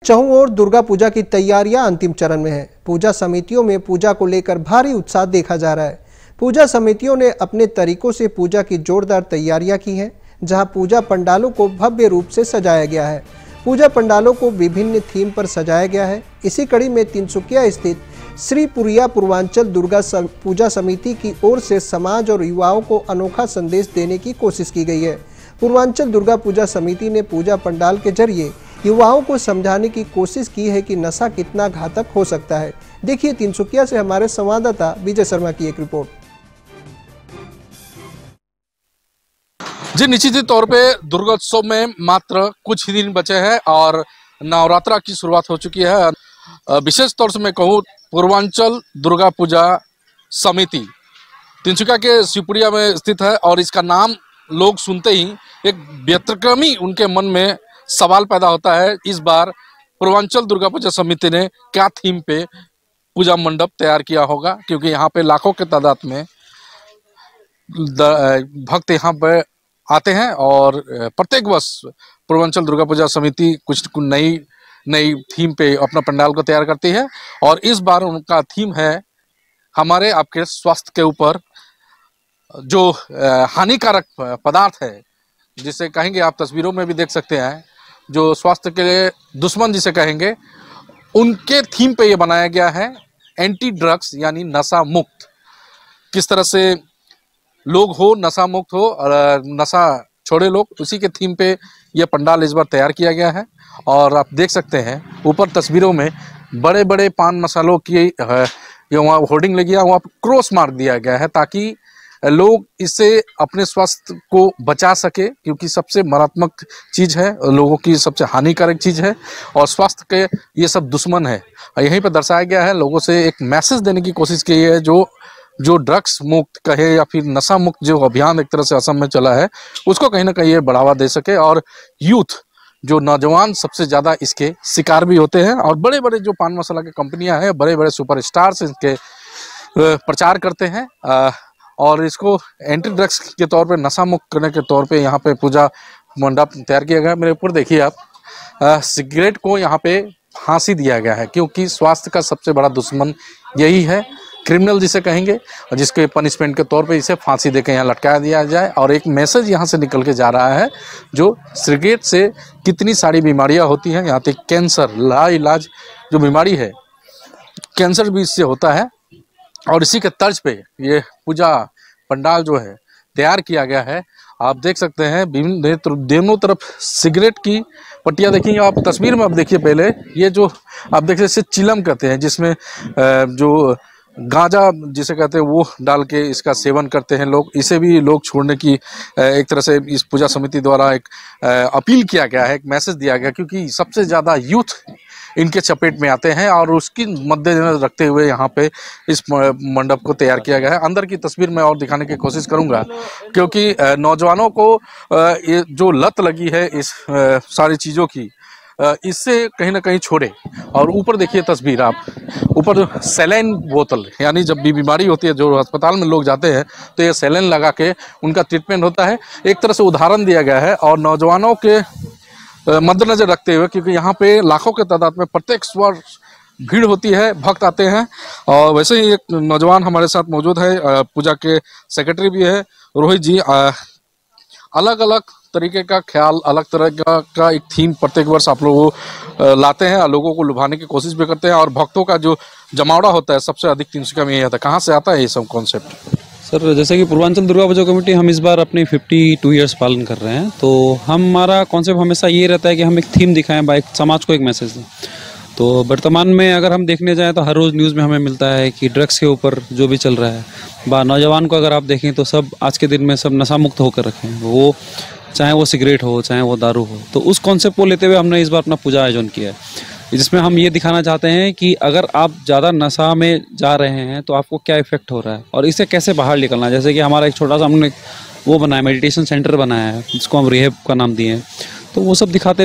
चहुं ओर दुर्गा पूजा की तैयारियां अंतिम चरण में है। पूजा समितियों में पूजा को लेकर भारी उत्साह देखा जा रहा है। पूजा समितियों ने अपने तरीकों से पूजा की जोरदार तैयारियां की हैं, जहां पूजा पंडालों को भव्य रूप से सजाया गया है। पूजा पंडालों को विभिन्न थीम पर सजाया गया है। इसी कड़ी में तिनसुकिया स्थित श्री पुरिया पूर्वांचल दुर्गा पूजा समिति की ओर से समाज और युवाओं को अनोखा संदेश देने की कोशिश की गई है। पूर्वांचल दुर्गा पूजा समिति ने पूजा पंडाल के जरिए युवाओं को समझाने की कोशिश की है कि नशा कितना घातक हो सकता है। देखिए तिनसुकिया से हमारे संवाददाता विजय शर्मा की एक रिपोर्ट। जी, निश्चित तौर पे दुर्गोत्सव में मात्र कुछ ही दिन बचे हैं और नवरात्रा की शुरुआत हो चुकी है। विशेष तौर से मैं कहूँ, पूर्वांचल दुर्गा पूजा समिति तिनसुकिया के शिवपुरिया में स्थित है और इसका नाम लोग सुनते ही एक व्यतिक्रमी उनके मन में सवाल पैदा होता है। इस बार पूर्वांचल दुर्गा पूजा समिति ने क्या थीम पे पूजा मंडप तैयार किया होगा, क्योंकि यहाँ पे लाखों के तादाद में भक्त यहाँ पे आते हैं और प्रत्येक वर्ष पूर्वांचल दुर्गा पूजा समिति कुछ नई थीम पे अपना पंडाल को तैयार करती है। और इस बार उनका थीम है हमारे आपके स्वास्थ्य के ऊपर जो हानिकारक पदार्थ है, जिसे कहेंगे आप तस्वीरों में भी देख सकते हैं, जो स्वास्थ्य के लिए दुश्मन जिसे कहेंगे, उनके थीम पे ये बनाया गया है। एंटी ड्रग्स यानी नशा मुक्त, किस तरह से लोग हो नशा मुक्त हो और नशा छोड़े लोग, उसी के थीम पे ये पंडाल इस बार तैयार किया गया है। और आप देख सकते हैं ऊपर तस्वीरों में बड़े बड़े पान मसालों की वहाँ होर्डिंग लगी है, वहाँ क्रॉस मार्क दिया गया है ताकि लोग इससे अपने स्वास्थ्य को बचा सके, क्योंकि सबसे मारात्मक चीज़ है, लोगों की सबसे हानिकारक चीज़ है और स्वास्थ्य के ये सब दुश्मन है। यहीं पर दर्शाया गया है, लोगों से एक मैसेज देने की कोशिश की है, जो ड्रग्स मुक्त कहे या फिर नशा मुक्त जो अभियान एक तरह से असम में चला है, उसको कहीं ना कहीं ये बढ़ावा दे सके। और यूथ जो नौजवान सबसे ज़्यादा इसके शिकार भी होते हैं और बड़े बड़े जो पान मसाला की कंपनियां हैं, बड़े बड़े सुपरस्टार्स इसके प्रचार करते हैं और इसको एंटी ड्रग्स के तौर पे, नशा मुक्त करने के तौर पे यहाँ पे पूजा मंडप तैयार किया गया है। मेरे ऊपर देखिए आप, सिगरेट को यहाँ पे फांसी दिया गया है, क्योंकि स्वास्थ्य का सबसे बड़ा दुश्मन यही है, क्रिमिनल जिसे कहेंगे, और जिसके पनिशमेंट के तौर पे इसे फांसी देकर यहाँ लटका दिया जाए। और एक मैसेज यहाँ से निकल के जा रहा है, जो सिगरेट से कितनी सारी बीमारियाँ होती हैं, यहाँ तक कैंसर, लाइलाज जो बीमारी है, कैंसर भी इससे होता है। और इसी के तर्ज पे ये पूजा पंडाल जो है तैयार किया गया है। आप देख सकते हैं दोनों तरफ सिगरेट की पट्टियाँ देखेंगे आप तस्वीर में। आप देखिए पहले ये जो आप देख इसे चिलम कहते हैं, जिसमें जो गांजा जिसे कहते हैं वो डाल के इसका सेवन करते हैं लोग। इसे भी लोग छोड़ने की एक तरह से इस पूजा समिति द्वारा एक अपील किया गया है, एक मैसेज दिया गया, क्योंकि सबसे ज़्यादा यूथ इनके चपेट में आते हैं और उसकी मद्देनजर रखते हुए यहाँ पे इस मंडप को तैयार किया गया है। अंदर की तस्वीर मैं और दिखाने की कोशिश करूँगा, क्योंकि नौजवानों को ये जो लत लगी है इस सारी चीज़ों की, इससे कहीं ना कहीं छोड़े। और ऊपर देखिए तस्वीर आप, ऊपर सैलाइन बोतल, यानी जब भी बीमारी होती है, जो अस्पताल में लोग जाते हैं तो ये सैलाइन लगा के उनका ट्रीटमेंट होता है। एक तरह से उदाहरण दिया गया है और नौजवानों के मद्देनजर रखते हुए, क्योंकि यहाँ पे लाखों के तादाद में प्रत्येक वर्ष भीड़ होती है, भक्त आते हैं। और वैसे ही एक नौजवान हमारे साथ मौजूद है, पूजा के सेक्रेटरी भी है, रोहित जी। अलग अलग तरीके का ख्याल, अलग तरह का एक थीम प्रत्येक वर्ष आप लोग लाते हैं, लोगों को लुभाने की कोशिश भी करते हैं और भक्तों का जो जमावड़ा होता है सबसे अधिक तिनसुकिया में यही आता है। कहाँ से आता है ये सब कॉन्सेप्ट? सर, जैसे कि पूर्वांचल दुर्गा पूजा कमेटी हम इस बार अपनी 52 ईयर्स पालन कर रहे हैं, तो हमारा कॉन्सेप्ट हमेशा ये रहता है कि हम एक थीम दिखाएं, एक समाज को एक मैसेज दें। तो वर्तमान में अगर हम देखने जाएं तो हर रोज़ न्यूज़ में हमें मिलता है कि ड्रग्स के ऊपर जो भी चल रहा है, नौजवान को अगर आप देखें तो सब आज के दिन में सब नशा मुक्त होकर रखे हैं, वो चाहे वो सिगरेट हो चाहे वो दारू हो। तो उस कॉन्सेप्ट को लेते हुए हमने इस बार अपना पूजा आयोजन किया है, जिसमें हम ये दिखाना चाहते हैं कि अगर आप ज़्यादा नशा में जा रहे हैं तो आपको क्या इफेक्ट हो रहा है और इससे कैसे बाहर निकलना है। जैसे कि हमारा एक छोटा सा हमने वो बनाया, मेडिटेशन सेंटर बनाया है, जिसको हम रिहेब का नाम दिए हैं। तो वो सब दिखाते हुए